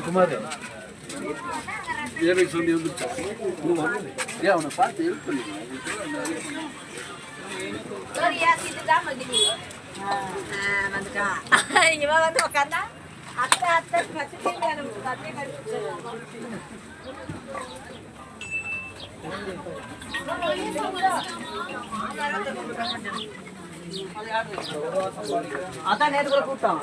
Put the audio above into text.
குமார் சொல்லி வந்துருச்சா ஏன் அவனை பார்த்து ஹெல்ப் பண்ணிக்கலாம் வந்து உட்காந்தா அத்தை அத்தை அதான் நேற்று கூட கூட்டம்